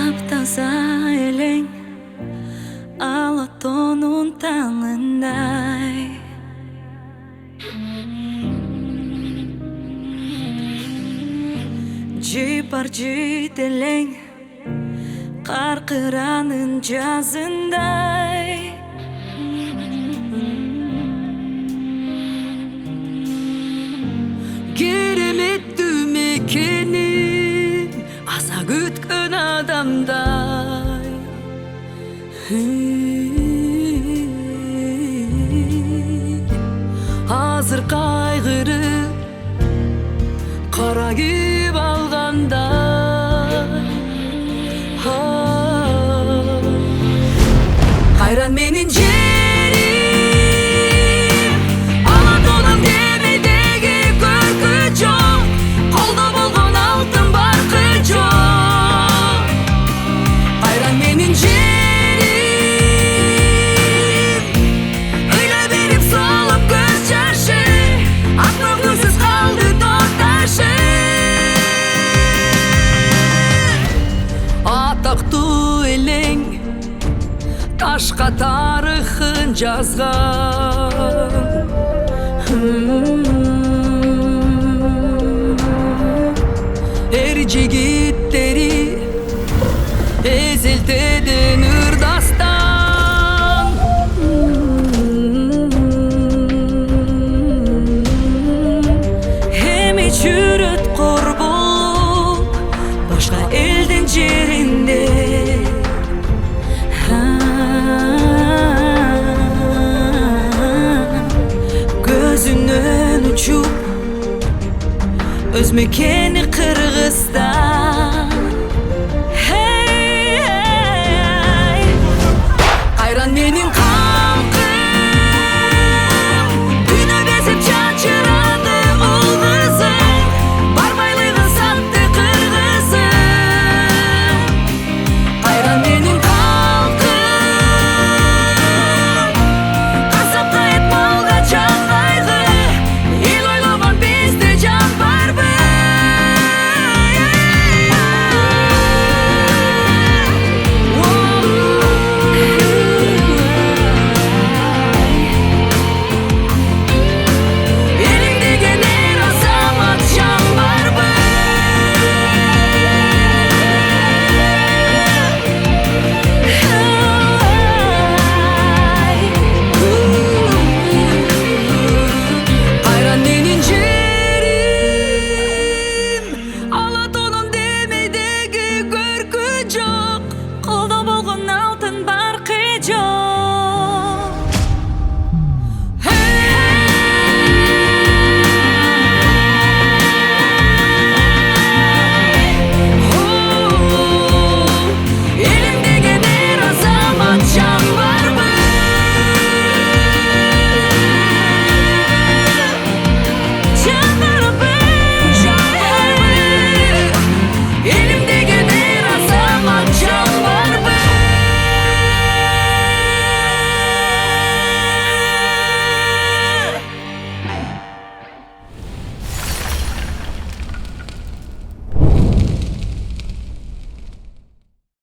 Taptaza eleng Alatonun tağınday Jipar jiteleng Qarqiranın жазындай Керемет мекеним аса күткөн адамдай Азыр кайгырып кара кийип алгандай Кайран менин жерим Алатонум кемедеги көркү жок Колдо болгон алтын баркы жок Кайран менин жерим Ыйла берип салып көз жашы Ак көңүлсүз калды ток ташы Атактуу элең Ташка тарыхын жазган Эр жигиттери эзелтеден ырдастан Эми жүрөт кор болуп башка элдин жеринде Gözünden uçup öz mekeni